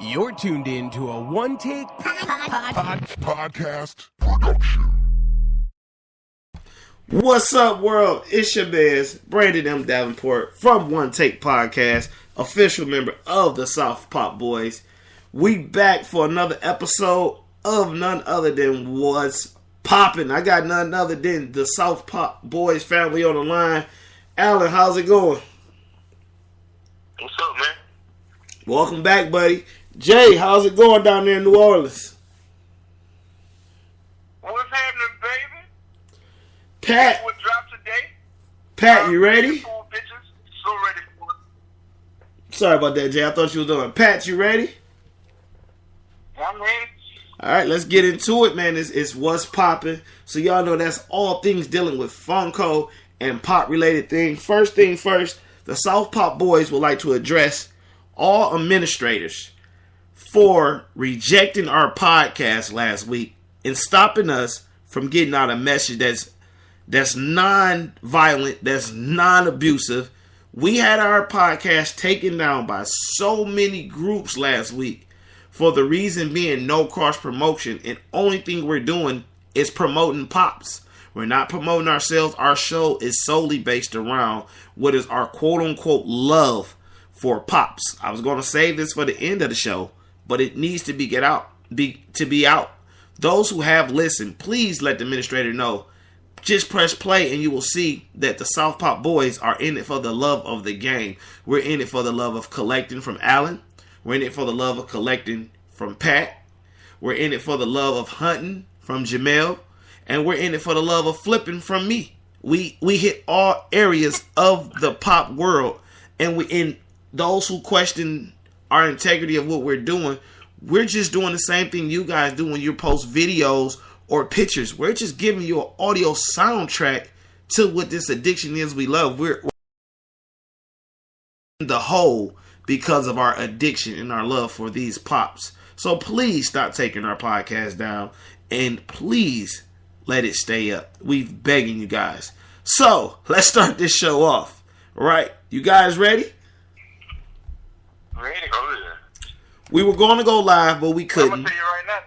You're tuned in to a one-take podcast production. What's up, world? It's your man's Brandon M. Davenport from One Take Podcast, official member of the South Pop Boys. We back for another episode of none other than What's Poppin'. I got none other than the South Pop Boys family on the line. Alan, how's it going? What's up, man? Welcome back, buddy. Jay, how's it going down there in New Orleans? What's happening, baby? Pat, What dropped today? Pat, you ready? Full bitches. So ready for it. Sorry about that, Jay. I thought you was doing. Pat, you ready? I'm ready. All right, let's get into it, man. It's What's Poppin'. So y'all know that's all things dealing with Funko and pop-related things. First thing first, the South Pop Boys would like to address all administrators for rejecting our podcast last week and stopping us from getting out a message that's non-violent, that's non-abusive. We had our podcast taken down by so many groups last week for the reason being no cross-promotion, and only thing we're doing is promoting pops. We're not promoting ourselves. Our show is solely based around what is our quote-unquote love for pops. I was going to save this for the end of the show, but it needs to be out. Those who have listened, please let the administrator know. Just press play and you will see that the South Pop Boys are in it for the love of the game. We're in it for the love of collecting from Alan. We're in it for the love of collecting from Pat. We're in it for the love of hunting from Jamel. And we're in it for the love of flipping from me. We hit all areas of the pop world. And in those who question our integrity of what we're doing, we're just doing the same thing you guys do when you post videos or pictures. We're just giving you an audio soundtrack to what this addiction is we love. We're in the hole because of our addiction and our love for these pops. So please stop taking our podcast down and please let it stay up. We're begging you guys. So let's start this show off. All right, you guys ready? Ready? Oh, yeah. We were going to go live, but we I'm couldn't. going to tell you right now.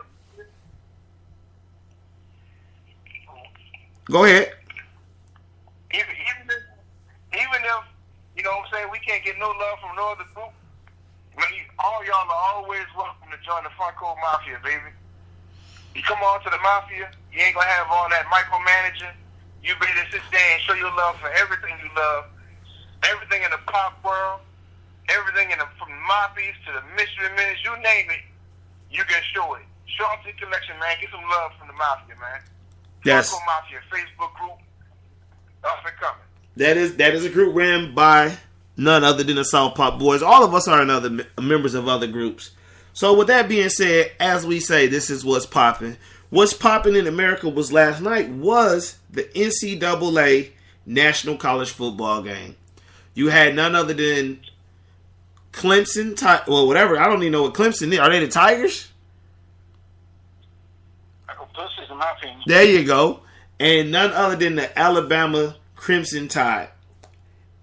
Go ahead. Even if, you know what I'm saying, we can't get no love from no other group, all y'all are always welcome to join the Funko Mafia, baby. You come on to the Mafia, you ain't going to have all that micromanaging. You better sit there and show your love for everything you love, everything in the pop world, everything from the Mafias to the Mystery Minutes, you name it, you can show it. Show up to the collection, man. Get some love from the Mafia, man. Yes. Funko Mafia Facebook group, up and coming. That is a group ran by none other than the South Pop Boys. All of us are another members of other groups. So with that being said, as we say, this is What's Poppin'. What's Poppin' in America was last night was the NCAA National College Football Game. You had none other than Clemson, whatever. I don't even know what Clemson is. Are they the Tigers? This is my opinion. There you go. And none other than the Alabama Crimson Tide.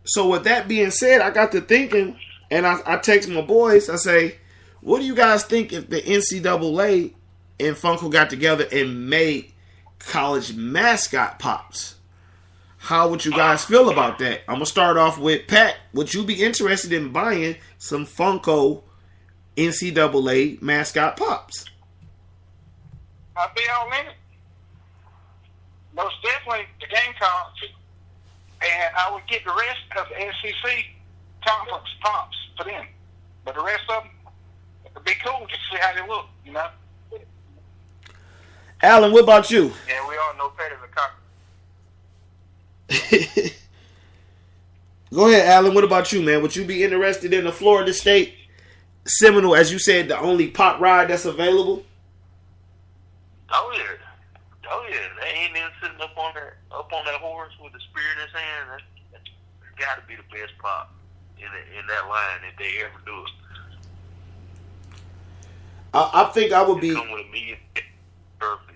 So with that being said, I got to thinking, and I text my boys, I say, what do you guys think if the NCAA and Funko got together and made college mascot pops? How would you guys feel about that? I'm going to start off with Pat. Would you be interested in buying some Funko NCAA mascot pops? I'll be all in it. Most definitely the game card. And I would get the rest of the SEC conference pops for them. But the rest of them, it'd be cool to see how they look, you know? Alan, what about you? Yeah, we all know Pat is a conference. Go ahead, Alan. What about you, man? Would you be interested in the Florida State Seminole, as you said, the only pop ride that's available? Oh yeah. They ain't even sitting up on that horse with the spear in his hand. That's got to be the best pop in that line if they ever do it. I think I would be. Come with $1 million purpose.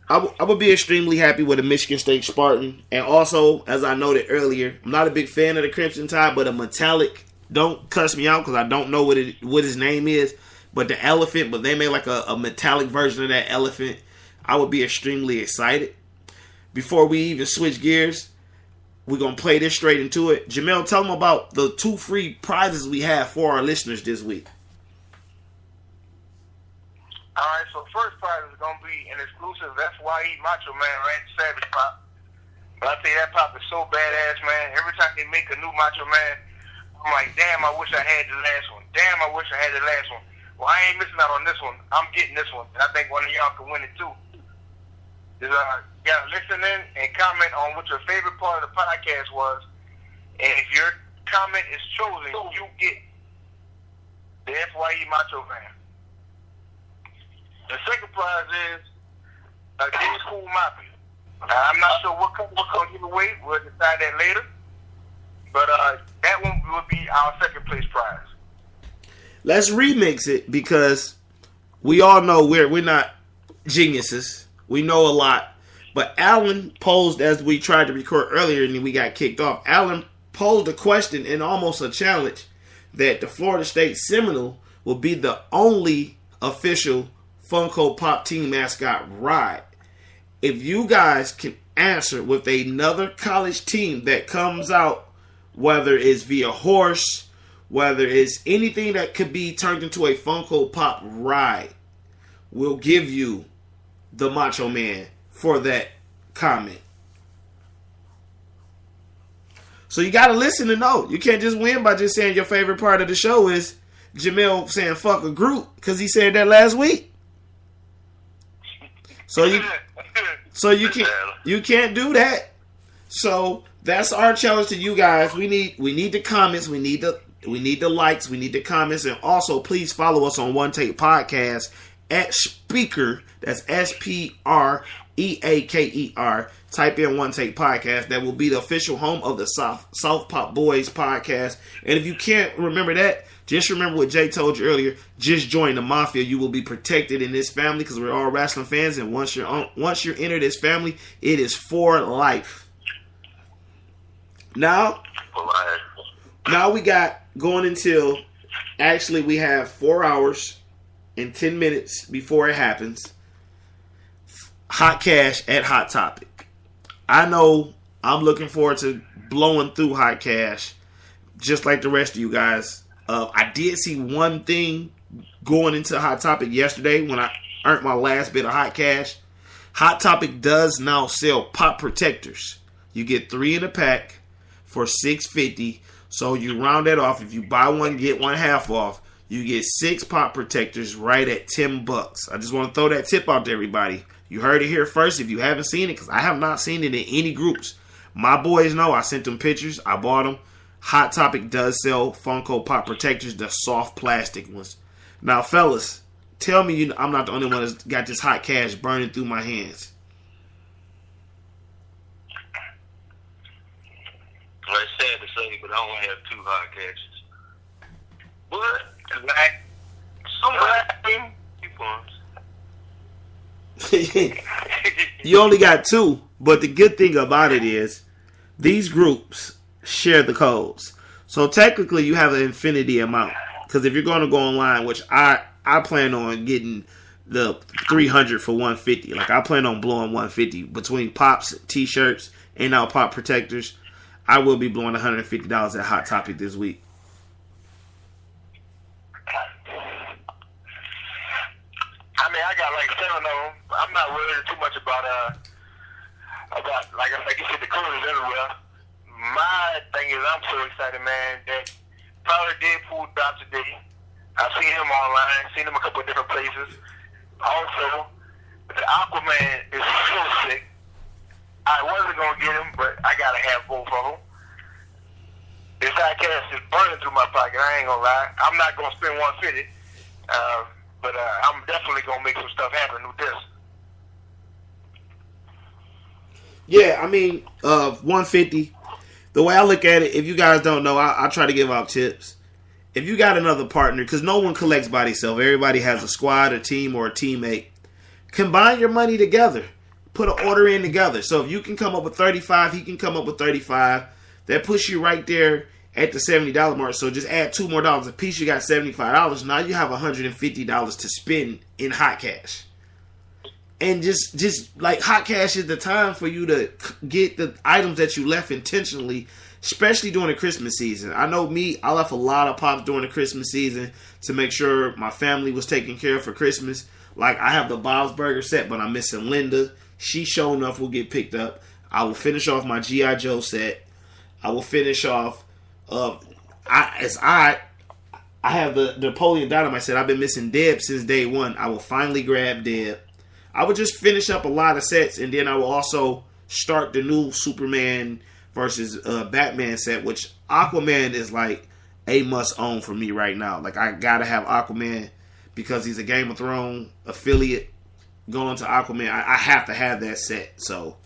I would be extremely happy with a Michigan State Spartan. And also, as I noted earlier, I'm not a big fan of the Crimson Tide, but a metallic, don't cuss me out because I don't know what his name is, but the elephant, but they made like a metallic version of that elephant, I would be extremely excited. Before we even switch gears, we're going to play this straight into it. Jamel, tell them about the 2 free prizes we have for our listeners this week. All right, so first prize is going to be an exclusive FYE Macho Man Ranch Savage Pop. But I tell you, that pop is so badass, man. Every time they make a new Macho Man, I'm like, damn, I wish I had the last one. Damn, I wish I had the last one. Well, I ain't missing out on this one. I'm getting this one. And I think one of y'all can win it, too. Just, listen in and comment on what your favorite part of the podcast was. And if your comment is chosen, you get the FYE Macho Man. The second prize is a J School Mafia. I'm not sure what color we're going to give away. We'll decide that later. But that one will be our second place prize. Let's remix it because we all know we're not geniuses. We know a lot. But Alan posed, as we tried to record earlier and we got kicked off, Alan posed a question and almost a challenge that the Florida State Seminole will be the only official Funko Pop team mascot ride. If you guys can answer with another college team that comes out, whether it's via horse, whether it's anything that could be turned into a Funko Pop ride, we'll give you the Macho Man for that comment. So you got to listen to know. You can't just win by just saying your favorite part of the show is Jamel saying fuck a group because he said that last week. So you can't do that. So that's our challenge to you guys. We need the comments. We need the likes. We need the comments. And also, please follow us on One Take Podcast at Speaker. That's SPREAKER. Type in One Take Podcast. That will be the official home of the South Pop Boys podcast. And if you can't remember that, just remember what Jay told you earlier. Just join the Mafia. You will be protected in this family because we're all wrestling fans. And once you're into this family, it is for life. Now we got going until, actually we have 4 hours and 10 minutes before it happens. Hot Cash at Hot Topic. I know I'm looking forward to blowing through Hot Cash just like the rest of you guys. I did see one thing going into Hot Topic yesterday when I earned my last bit of Hot Cash. Hot Topic does now sell pop protectors. You get 3 in a pack for $6.50. So you round that off. If you buy one, get one half off. You get 6 pop protectors right at $10. I just want to throw that tip out to everybody. You heard it here first if you haven't seen it, because I have not seen it in any groups. My boys know. I sent them pictures. I bought them. Hot Topic does sell Funko Pop protectors, the soft plastic ones. Now, fellas, tell me I'm not the only one that's got this Hot Cash burning through my hands. Well, it's sad to say, but I only have 2 Hot Cashes. But you only got 2, but the good thing about it is these groups share the codes. So technically you have an infinity amount. Because if you're going to go online, which I plan on getting the 300 for 150. Like I plan on blowing 150 between pops, t-shirts, and now pop protectors. I will be blowing $150 at Hot Topic this week. I mean, I got like 7 of them. I'm not worried too much about like you said, the colors everywhere. My thing is, I'm so excited, man, that probably Deadpool dropped today. I've seen him online, seen him a couple of different places. Also, the Aquaman is so sick. I wasn't going to get him, but I got to have both of them. This Hot Cash is burning through my pocket, I ain't going to lie. I'm not going to spend 150, but I'm definitely going to make some stuff happen with this. Yeah, I mean, 150. The way I look at it, if you guys don't know, I try to give out tips. If you got another partner, because no one collects by themselves. Everybody has a squad, a team, or a teammate. Combine your money together. Put an order in together. So if you can come up with 35, he can come up with 35. That puts you right there at the $70 mark. So just add $2 more a piece. You got $75. Now you have $150 to spend in hot cash. And just like hot cash is the time for you to get the items that you left intentionally, especially during the Christmas season. I know me, I left a lot of pops during the Christmas season to make sure my family was taken care of for Christmas. Like, I have the Bob's Burger set, but I'm missing Linda. She sure enough will get picked up. I will finish off my G.I. Joe set. I will finish off, I have the Napoleon Dynamite set. I've been missing Deb since day one. I will finally grab Deb. I would just finish up a lot of sets, and then I will also start the new Superman versus Batman set, which Aquaman is like a must-own for me right now. Like, I gotta have Aquaman because he's a Game of Thrones affiliate going to Aquaman. I have to have that set. So,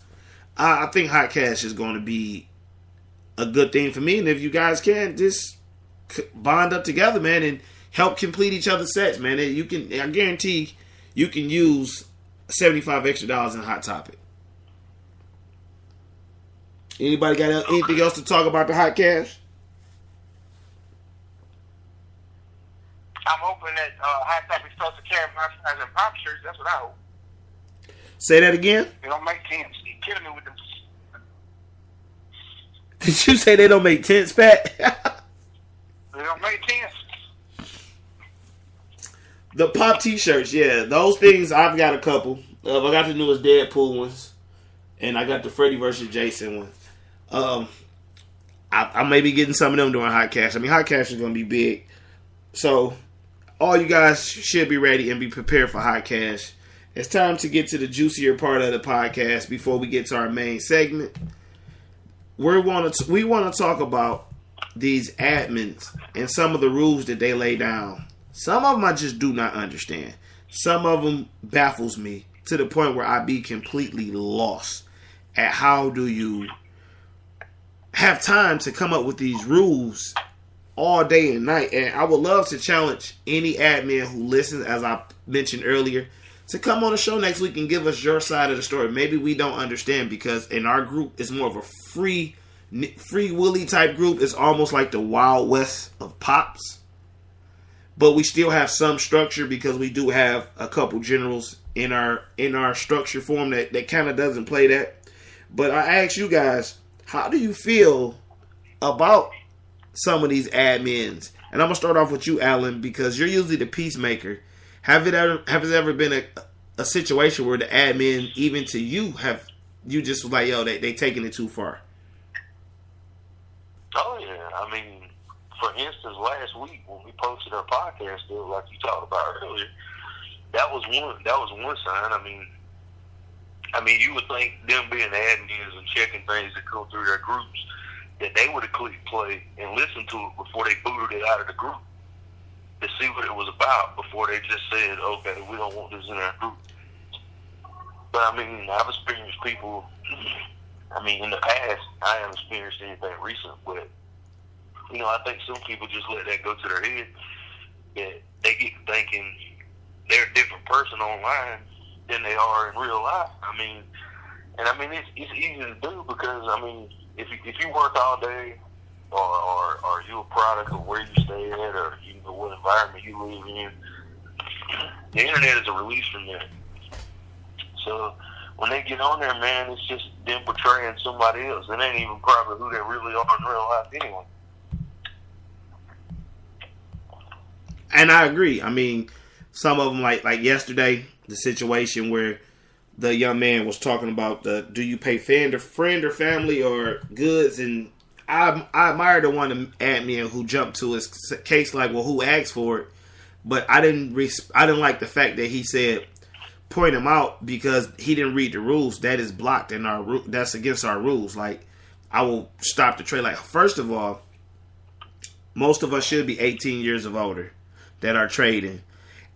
I think hot cash is going to be a good thing for me. And if you guys can, just bond up together, man, and help complete each other's sets, man. I guarantee you can use $75 extra in Hot Topic. Anybody got anything else to talk about the hot cash? I'm hoping that Hot Topic starts to carry my size and pop shirts. That's what I hope. Say that again? They don't make tents. You're killing me with them. Did you say they don't make tents, Pat? They don't make tents. The pop t-shirts, yeah. Those things, I've got a couple. I got the newest Deadpool ones. And I got the Freddy vs. Jason one. I may be getting some of them during Hot Cash. I mean, Hot Cash is going to be big. So, all you guys should be ready and be prepared for Hot Cash. It's time to get to the juicier part of the podcast before we get to our main segment. We want to talk about these admins and some of the rules that they lay down. Some of them I just do not understand. Some of them baffles me to the point where I be completely lost at how do you have time to come up with these rules all day and night. And I would love to challenge any admin who listens, as I mentioned earlier, to come on the show next week and give us your side of the story. Maybe we don't understand, because in our group, it's more of a free willy type group. It's almost like the Wild West of Pops. But we still have some structure because we do have a couple generals in our structure form that kind of doesn't play that. But I ask you guys, how do you feel about some of these admins? And I'm going to start off with you, Alan, because you're usually the peacemaker. Have it ever been a situation where the admin, even to you, you just was like, yo, they taking it too far? Oh, yeah. I mean, for instance, last week when we posted our podcast, still like you talked about earlier, that was one sign. I mean, you would think them being admins and checking things that come through their groups, that they would have clicked play and listened to it before they booted it out of the group to see what it was about before they just said, okay, we don't want this in our group. But I mean, I've experienced people, in the past, I haven't experienced anything recent, but I think some people just let that go to their head, that they get thinking they're a different person online than they are in real life. It's easy to do because, if you work all day, or you a product of where you stay at, or what environment you live in, the internet is a release from that. So when they get on there, man, it's just them portraying somebody else. It ain't even probably who they really are in real life anyway. And I agree. Some of them, like yesterday, the situation where the young man was talking about do you pay friend or family or goods, and I admire the one admin who jumped to his case like, well, who asked for it? But I didn't like the fact that he said point him out because he didn't read the rules. That is blocked in that's against our rules. Like, I will stop the trade. Like, first of all, most of us should be 18 years of older that are trading.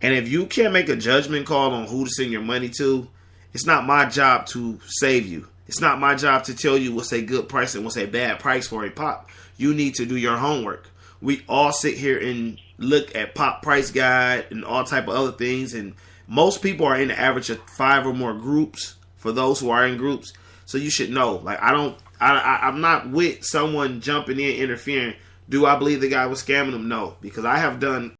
And if you can't make a judgment call on who to send your money to, it's not my job to save you. It's not my job to tell you what's a good price and what's a bad price for a pop. You need to do your homework. We all sit here and look at pop price guide and all type of other things, and most people are in the average of 5 or more groups for those who are in groups. So you should know. Like, I'm not with someone jumping in, interfering. Do I believe the guy was scamming them? No, because I have done